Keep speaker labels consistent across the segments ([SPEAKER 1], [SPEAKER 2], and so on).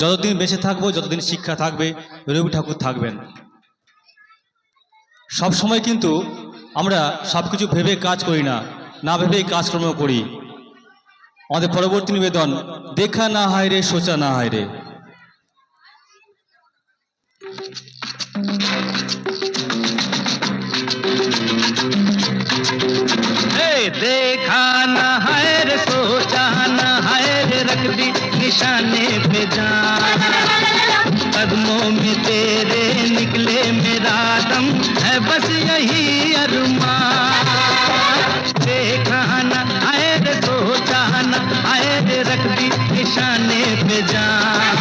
[SPEAKER 1] যতদিন বেঁচে থাকবো, যতদিন শিক্ষা থাকবে, রবি ঠাকুর থাকবেন। সব সময় কিন্তু আমরা সব কিছু ভেবে কাজ করি না, না ভেবেই কাজকর্ম করি। আমাদের পরবর্তী নিবেদন, দেখা না হয় রে, সোচা না হয় রে।
[SPEAKER 2] देखा न है रे, सोचा न है रे, रख दी निशाने पे जान। कदमों में तेरे निकले मेरा दम, है बस यही अरमान। देखा न है रे, सोचा न है रे, रख दी निशाने पे जान।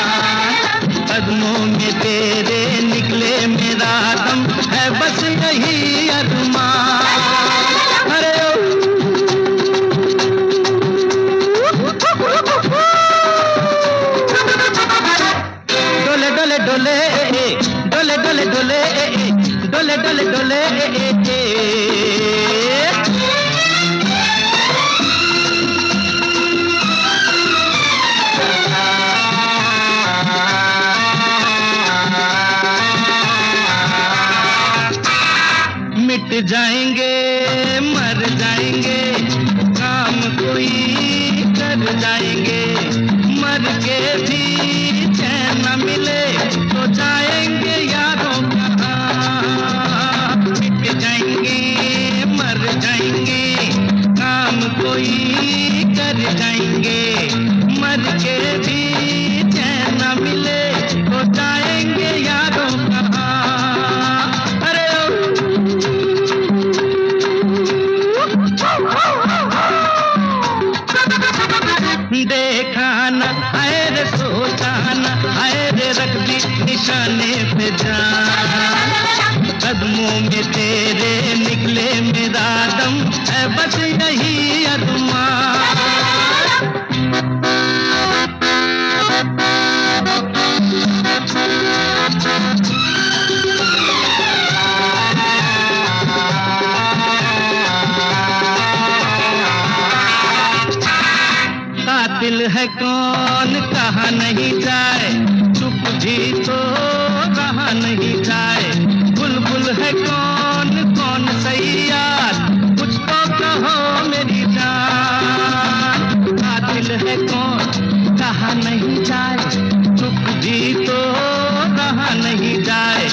[SPEAKER 2] कदमों में तेरे निकले मेरा दम, है बस यही अरमान। डोले डोले डोले डोले डोले डोले डोले मिट जाएंगे मर जाएंगे, काम कोई कर जाएंगे। मर के भी चैन न मिले तो जाएंगे यारों कहाँ। मिट जाएंगे मर जाएंगे, काम कोई कर जाएंगे। मर के भी चैन न मिले तो जाएंगे यारों कहाँ। अरे देखा न आए रे, सोचा न आए रे, रख दी निशाने पे जान। कदमों में तेरे निकले मेरा दम, है बस यही अरमान। कातिल है कौन कहा नहीं जाए, चुप भी तो रहा नहीं जाए। बुलबुल है कौन कौन सही यार, कुछ तो कहो मेरी जान। कातिल है कौन कहा नहीं जाए, चुप भी तो रहा नहीं जाए।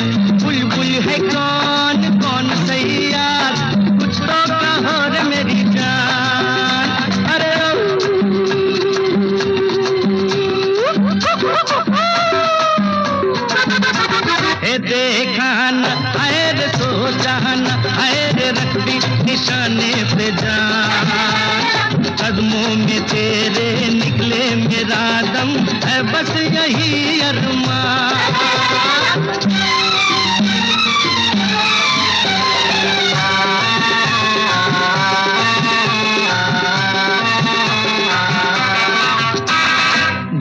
[SPEAKER 2] बुलबुल है कौन कौन सही यार, कुछ तो कहो रे मेरी जान। अरे देखा न आए रे, सोचा न आए रे, रख दी निशाने पे जान। कदमों में तेरे निकले मेरा दम, है बस यही अरमान।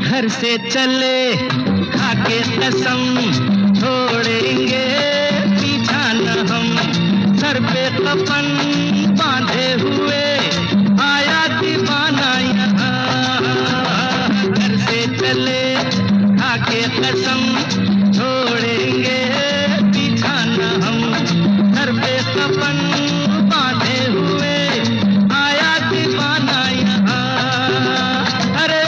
[SPEAKER 2] घर से चले खाके कसम, छोड़ेंगे पीछा न हम। सर पे कफन बांधे हुए आया दीवाना यहाँ। घर से चले खाके कसम, छोड़ेंगे पीछा न हम। सर पे कफन बांधे हुए आया दीवाना यहाँ। अरे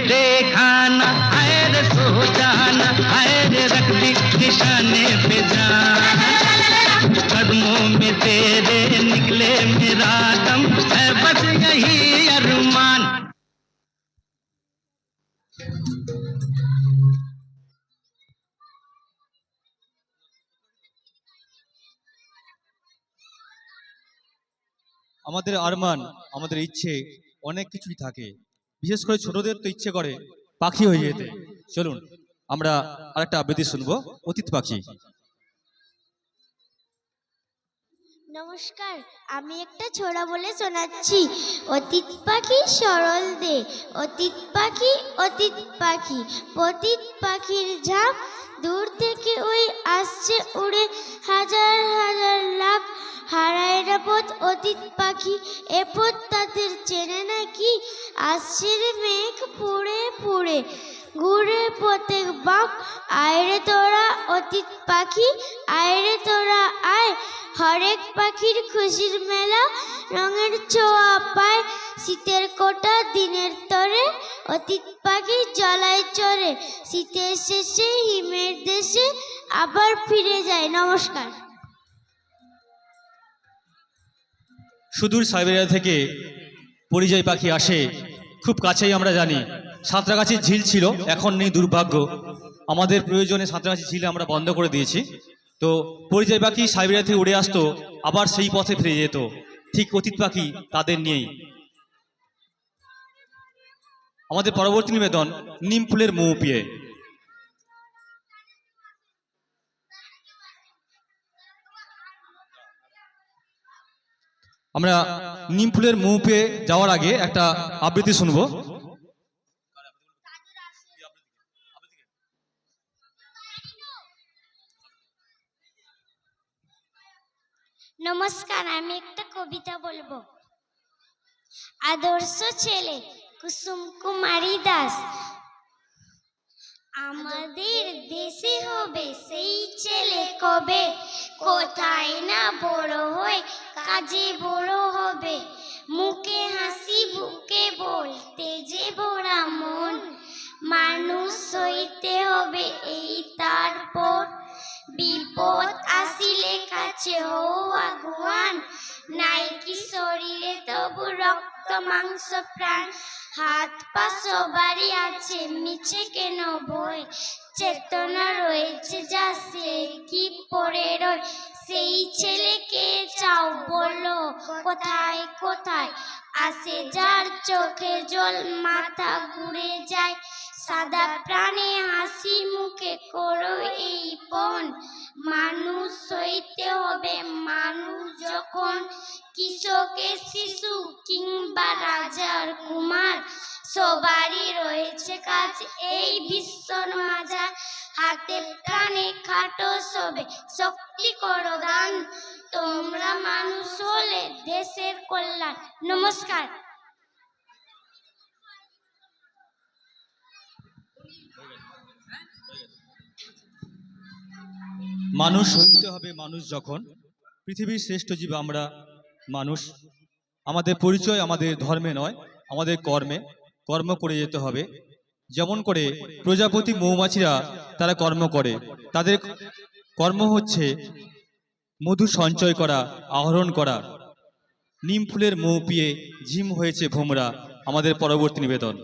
[SPEAKER 2] देखा न आए रे, सोचा न आए रे, रख दी निशाने पे जान। कदमों में तेरे निकले मेरा दम, है बस यही अरमान।
[SPEAKER 1] আমাদের আরমান, আমাদের ইচ্ছে অনেক কিছুই থাকে। বিশেষ করে ছোটদের তো ইচ্ছে করে পাখি হয়ে যেতে। চলুন আমরা আরেকটা আবৃত্তি শুনবো, অতীত পাখি।
[SPEAKER 3] নমস্কার, আমি একটা ছোড়া বলে শোনাচ্ছি। অতীত পাখি সরল দে, অতীত পাখি, অতীত পাখি, পতিত পাখির ঝাঁক, দূর থেকে ওই আসছে উড়ে হাজার হাজার লাখ। হারায় না পথ অতীত পাখি, এ পথ তাদের চেনে নাকি? আসছে রে মেঘ পুড়ে পুড়ে, ঘুরে প্রত্যেক বাঁক। আয়রে তোরা অতীত পাখি, আয়রে তোরা আয়। হরেক পাখির খুশির মেলা, রঙের ছোঁয়া পায়। শীতের কোটা দিনের তরে, অতীত পাখি জলায় চড়ে। শীতের শেষে হিমের দেশে আবার ফিরে যায়। নমস্কার।
[SPEAKER 1] সুদূর সাইবেরিয়া থেকে পরিযায়ী পাখি আসে, খুব কাছেই আমরা জানি। সাঁতরাগাছির ঝিল ছিল, এখন নেই দুর্ভাগ্য। আমাদের প্রয়োজনে সাঁতরাগাছি ঝিল আমরা বন্ধ করে দিয়েছি। তো পরিযায়ী পাখি সাইবেরিয়া থেকে উড়ে আসতো, আবার সেই পথে ফিরে যেত। ঠিক অতীত পাখি তাদের নিয়েই। আমাদের পরবর্তী নিবেদন নিম ফুলের মৌপিয়ে। আমরা নিম ফুলের মৌপিয়ে যাওয়ার আগে একটা আবৃত্তি শুনবো।
[SPEAKER 3] নমস্কার, আমি একটা কবিতা বলবো। আদর্শ ছেলে কুসুম কুমারী দাস, আমাদের দেশে হবে সেই ছেলে কবে? কোথায় না বড় হয়ে কাজে বড় হবে। মুখে হাসি বুকে বলতে যে ভরা মন, মানুষ সইতে হবে এই তারপর। বিপদ আসিলে কাছে হও আগুয়ান, নাই কি শরীরে তবু রক্ত মাংস প্রাণ। হাত পা সবারই আছে, মিছে কেন ভয়? চেতনা রয়েছে যা সে কি পড়ে রয়। সেই ছেলেকে চাও বলো কোথায় কোথায়? আসে যার চোখে জল, মাথা ঘুরে যায়। সাদা প্রাণে হাসি মুখে করো এই পণ। মানুষ সইতে হবে মানুষ যখন, কৃষকের শিশু কিংবা রাজার কুমার। সবারই রয়েছে কাজ এই ভীষণ মাজার। হাতে প্রাণে খাটো সবে, শক্তি করো দান। তোমরা মানুষ হলে দেশের কল্যাণ। নমস্কার।
[SPEAKER 1] মানুষ হইতে হবে মানুষ যখন, পৃথিবীর শ্রেষ্ঠ জীব আমরা মানুষ। আমাদের পরিচয় আমাদের ধর্মে নয়, আমাদের কর্মে। কর্ম করে যেতে হবে। যেমন করে প্রজাপতি মৌমাছিরা তারা কর্ম করে, তাদের কর্ম হচ্ছে মধু সঞ্চয় করা, আহরণ করা। নিম ফুলের মৌ পিয়ে ঝিম হয়েছে ভোমরা। আমাদের পরবর্তী নিবেদন।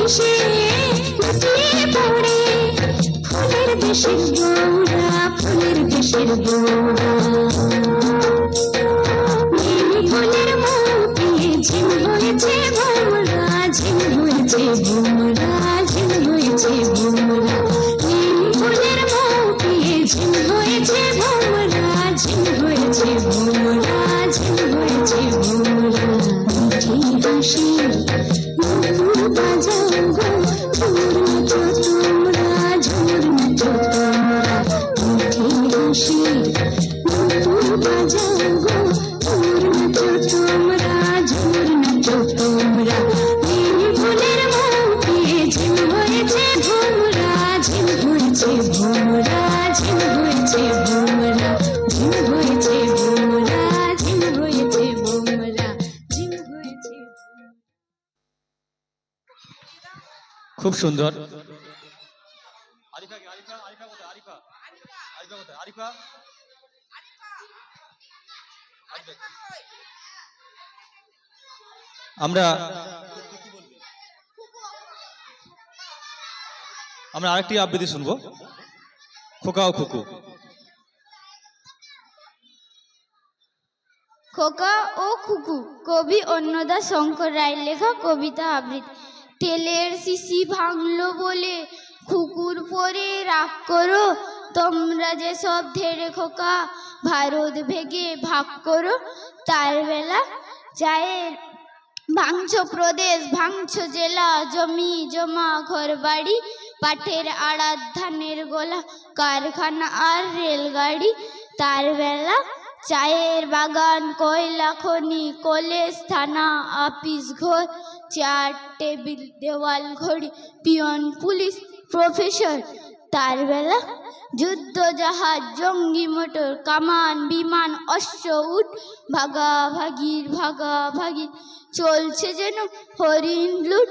[SPEAKER 3] দেশে লুটিয়ে পড়ে ফুলের দেশের বৌরা, ফুলের দেশের বৌরা। নীল ফুলের মৌকে ঝিম হয়েছে ভোমরা, ঝিম হয়েছে ভোমরা, ঝিম হয়েছে ভোমরা। নীল ফুলের মৌকে ঝিম হয়েছে ভোমরা, ঝিম হয়েছে ভোমরা, ঝিম হয়েছে ভোমরা। মিঠি হাসি নুপুর বাজাও গো, ঝুমুর নাচো তোমরা, ঝুমুর নাচো তোমরা। মিঠি হাসি নুপুর বাজাও গো, ঝুমুর নাচো তোমরা, ঝুমুর নাচো তোমরা। নীল ফুলের মৌকে ঝিম হয়েছে ভোমরা, ঝিম হয়েছে ভোমরা, ঝিম হয়েছে ভোমরা, ঝিম হয়েছে ভোমরা, ঝিম হয়েছে ভোমরা, ঝিম হয়েছে ভোমরা।
[SPEAKER 1] খুব সুন্দর। আরিফা কি? আরিফা আরিফা কোথায়? আরিফা আরিফা কোথায়? আরিফা আমরা আমরা আরেকটি আবৃত্তি শুনবো, খোকা ও খুকু।
[SPEAKER 3] খোকা ও খুকু, কবি অন্নদা শঙ্কর রায়ের লেখা কবিতা আবৃত্তি। তেলের শিশি ভাঙলো বলে খুকুর পরে রাগ করো, তোমরা যে সব ধেড়ে খোকা ভারত ভেগে ভাগ করো। তার বেলা চায়ের ভাঙছ প্রদেশ, ভাঙছ জেলা, জমি জমা ঘর বাড়ি, পাটের আড়াত ধানের গোলা, কারখানা আর রেলগাড়ি। তার বেলা চায়ের বাগান, কয়লা খনি, কলেজ থানা আপিস ঘর, চেয়ার টেবিল দেওয়াল ঘড়ি, পিয়ন পুলিশ প্রফেসর। তার বেলা যুদ্ধ জাহাজ, জঙ্গি মোটর, কামান বিমান, অশ্ব উট, ভাগাভাগির ভাগাভাগি চলছে যেন হরিণ লুট।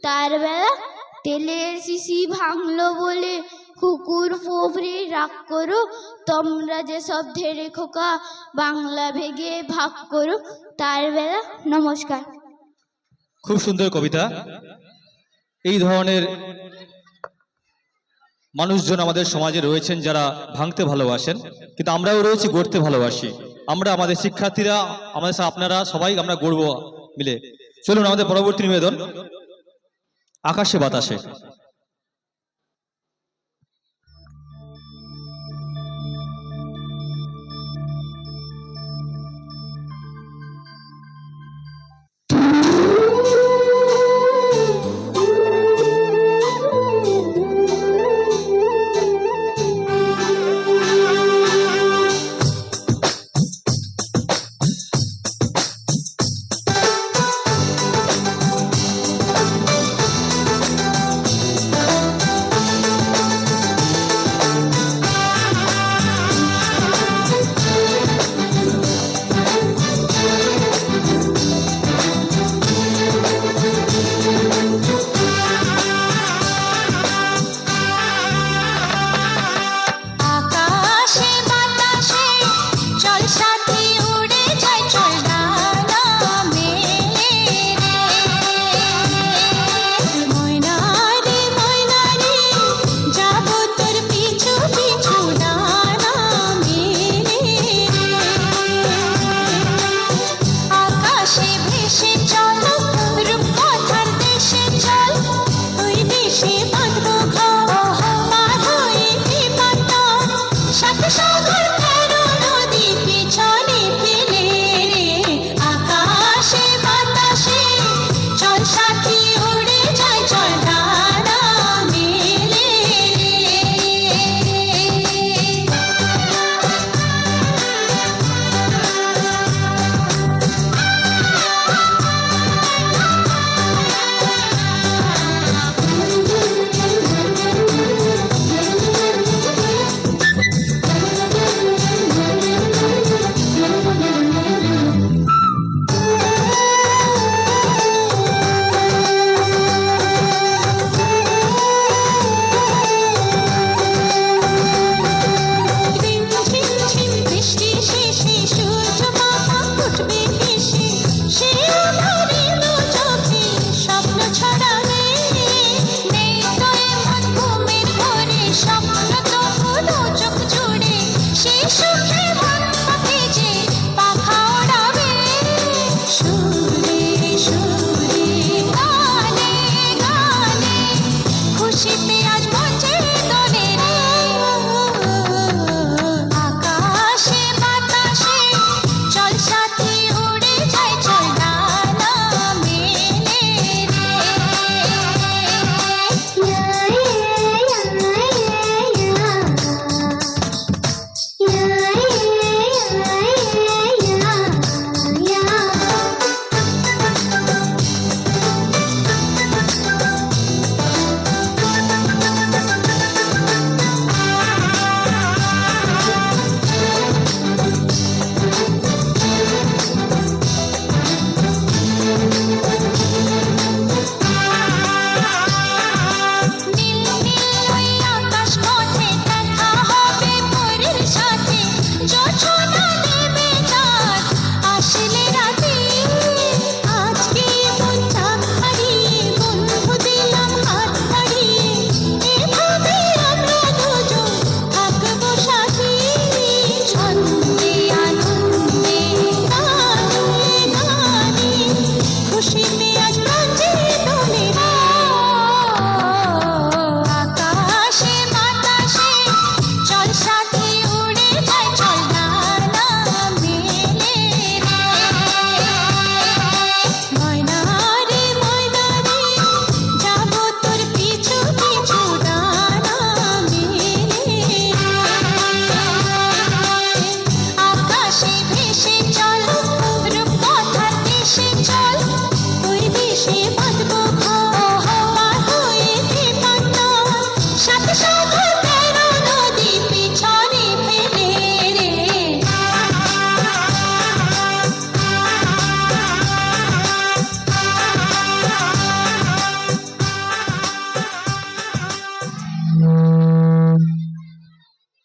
[SPEAKER 3] তার বেলা তেলের শিশি ভাঙলো বলে কুকুর পোভরে রাগ করো, তোমরা যে সব ধেড়ে খোকা বাংলা ভেগে ভাগ করো। তার বেলা। নমস্কার।
[SPEAKER 1] খুব সুন্দর কবিতা। এই ধরনের মানুষজন আমাদের সমাজে রয়েছেন যারা ভাঙতে ভালোবাসেন, কিন্তু আমরাও রয়েছি গড়তে ভালোবাসি। আমরা আমাদের শিক্ষার্থীরা, আমাদের সাথে আপনারা সবাই আমরা গড়ব মিলে। চলুন আমাদের পরবর্তী নিবেদন, আকাশে বাতাসে।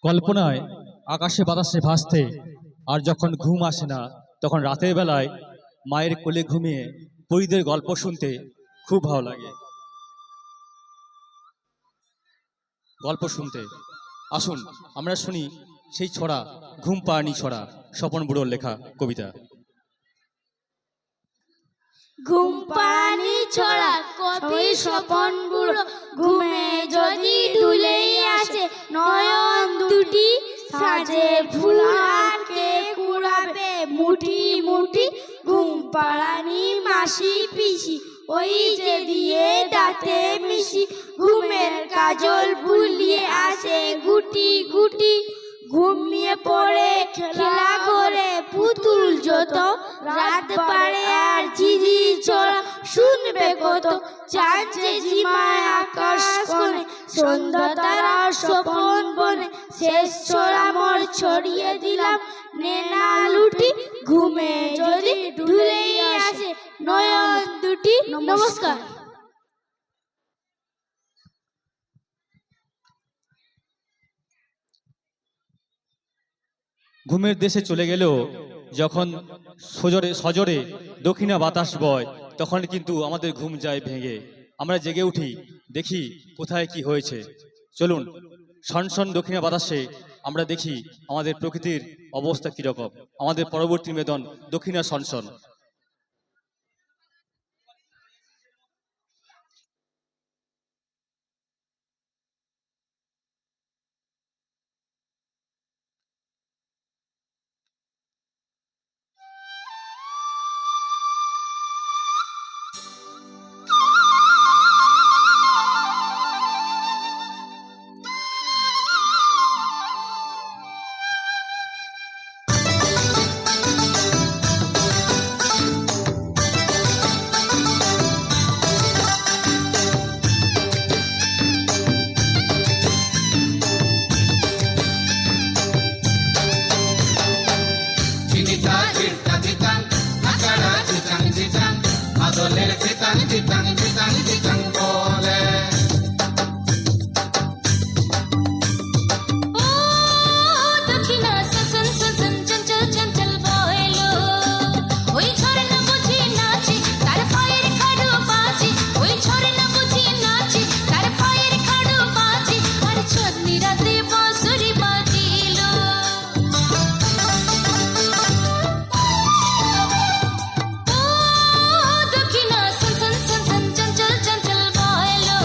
[SPEAKER 1] কল্পনায় আকাশে বাতাসে ভাসতে, আর যখন ঘুম আসে না তখন রাতের বেলায় মায়ের কোলে ঘুমিয়ে পরীদের গল্প শুনতে খুব ভালো লাগে। গল্প শুনতে আসুন আমরা শুনি সেই ছড়া, ঘুম পাড়ানি ছড়া, স্বপন বুড়োর লেখা কবিতা।
[SPEAKER 3] ঘুম পাড়ানি ছড়া কবি স্বপন বুড়ো। ঘুমে যদি ঢুলেই আসে নয়ন দুটি, সাজে ফুলহারকে কুড়াবে মুঠি মুঠি। ঘুম পাড়ানি মাসি পিসি ওই যে দিয়ে দাঁতে মিশি। ঘুমের কাজল বুলিয়ে আসে গুটি গুটি। ঘুমিয়ে পড়ে খেলা করে পুতুল যত, রাত পারে আর ঝিঝি ছড়া শুনবে কত। চাঁদে ঝিমায় আকাশ কোণে, সন্ধ্যা তারা স্বপন বনে। শেষ ছড়া মোর ছড়িয়ে দিলাম নেনা লুটি। ঘুমে যদি ঢুলেই আসে নয়ন দুটি। নমস্কার।
[SPEAKER 1] ঘুমের দেশে চলে গেলেও যখন সজরে সজরে দক্ষিণা বাতাস বয় তখন কিন্তু আমাদের ঘুম যায় ভেঙে। আমরা জেগে উঠি, দেখি কোথায় কি হয়েছে। চলুন সনসন দক্ষিণা বাতাসে আমরা দেখি আমাদের প্রকৃতির অবস্থা কীরকম। আমাদের পরবর্তী নিবেদন দক্ষিণা সনসন।
[SPEAKER 4] মাদলের চিতাং চিতাং চিতাং চিতাং বলে।
[SPEAKER 5] দক্ষিণা সন সন সন চঞ্চল চঞ্চল বয়লো। ওই ঝরনা বুঝি নাচে তার পায়ের খাড়ু বাজে। ওই ঝরনা বুঝি নাচে তার পায়ের খাড়ু বাজে। আর চাঁদনি রাতে বাঁশরি বাজিল। দক্ষিণা সন সন সন সন চঞ্চল চঞ্চল বয়লো।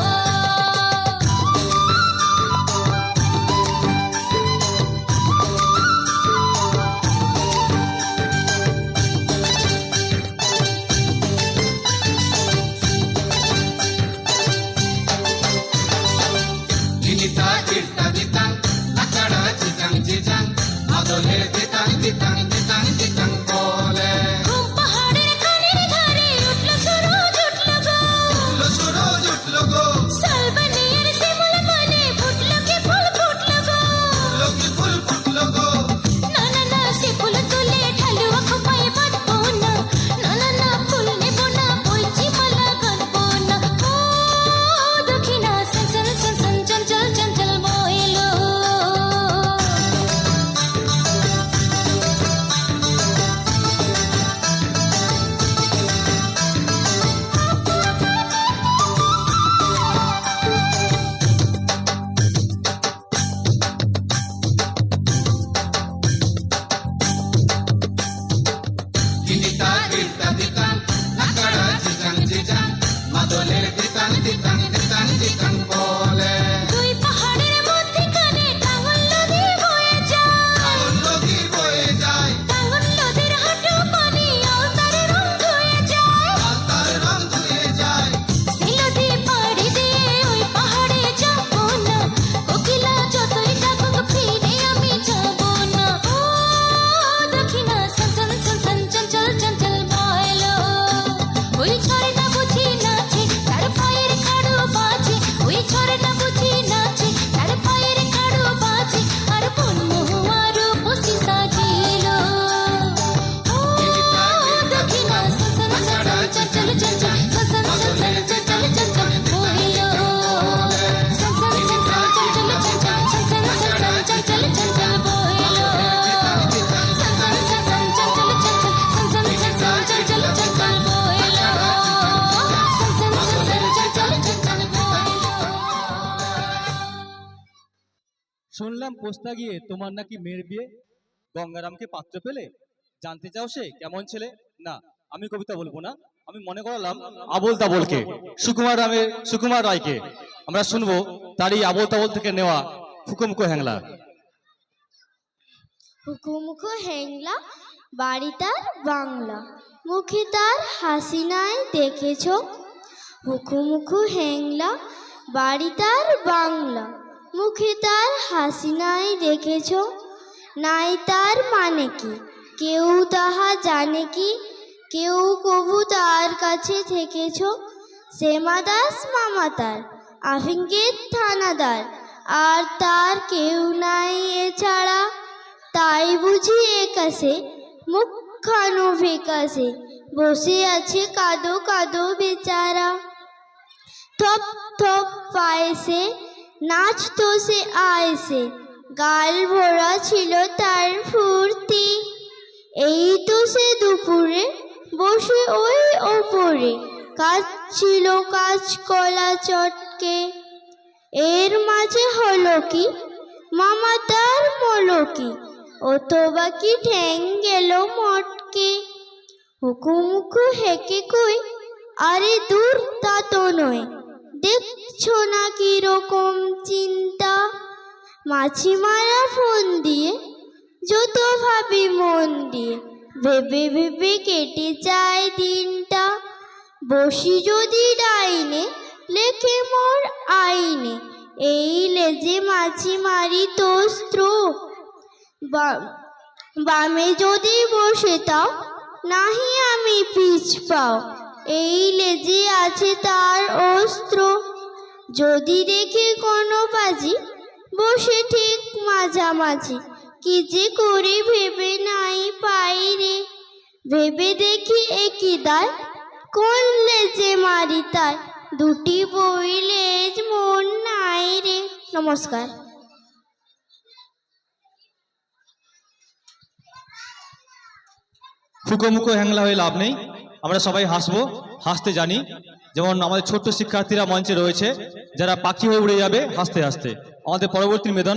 [SPEAKER 4] জিনিতা চিরতা চিতাং নাচড়া চিতাং চিতাং মাদলের চিতাং চিতাং চিতাং চিতাং বলে।
[SPEAKER 5] ঘুম পাহাড়ের কানের ধারে উঠল সূরজ উঠল গো।
[SPEAKER 4] উঠলো সূরজ উঠলো গো,
[SPEAKER 5] শালবনের শিমুল বনে ফুটল কি ফুল ফুটল গো।
[SPEAKER 4] লোকি ফুল ফুটলো গো।
[SPEAKER 5] না না না সে ফুল তুলে ঢালুয়া খোপায় বাঁধবো না। না না না ফুল নেব না, বইছি মালা গাঁথবো না। ও দক্ষিণা সন সন সন সন চঞ্চল চঞ্চল
[SPEAKER 1] শুনলাম পোস্তা গিয়ে তোমার নাকি মেয়ের বিয়ে, গঙ্গারামকে পাত্র পেলে? জানতে চাও সে কেমন ছেলে? না, আমি কবিতা বলবো না, আমি মনে করালাম আবোল তাবোলকে, সুকুমার রায়কে। আমরা শুনবো তারই আবোল তাবোল থেকে নেওয়া ফুকুমুকু হ্যাংলা।
[SPEAKER 3] হুকুমুখো হ্যাংলা, বাড়ি তার বাংলা, মুখে তার হাসি নাই দেখেছ? হুকুমুখো হ্যাংলা, বাড়ি তার বাংলা, মুখে তার হাসি নাই দেখেছ? নাই তার মানে কি কেউ তাহা জানে কি? কেউ কবু তার কাছে থেকেছ? শ্যামা দাস মামা তার, আফিঙ্গের থানাদার, আর তার কেউ নাই এছাড়া। তাই বুঝি একাশে মুখখানো ফেকাশে বসে আছে কাদো কাদো বেচারা। থপ থপ পায়েসে নাচতো সে আয়েসে, গাল ভরা ছিল তার ফুর্তি। এই তো সে দুপুরে বসে ওই ওপরে কাচ্ছিল কাঁচকলা চটকে। এর মাঝে হলো কি মামা তার মলকি, অথবা কি ঠ্যাং গেল মটকে। হুকুমুকু হেঁকে কই, আরে দূর তা তো নয়, দেখছো না কিরকম চিন্তা। মাছি মারা ফোন দিয়ে যত ভাবি মন দিয়ে, ভেবে ভেবে কেটে যায় দিনটা। বসি যদি ডাইনে লেখে মোর আইনে, এই লেজে মাছি মারি তোস্ত্র। বামে যদি বসে তাও নাহি আমি পিছ পাও, এই লেজে আছে তার অস্ত্র। যদি দেখে কোনো পাজি বসে ঠিক মাঝামাঝি, কি যে করি ভেবে নাই পাই রে। ভেবে দেখি একই দায়, কোন লেজে মারি তাই, দুটি বই লেজ মন নাই রে। নমস্কার।
[SPEAKER 1] ফুকুমুকু হ্যাংলা হয়ে লাভ নেই, আমরা সবাই হাসবো, হাসতে জানি। যেমন আমাদের ছোট্ট শিক্ষার্থীরা মঞ্চে রয়েছে, যারা পাখি হয়ে উড়ে যাবে হাসতে হাসতে। আমাদের পরবর্তী মেধান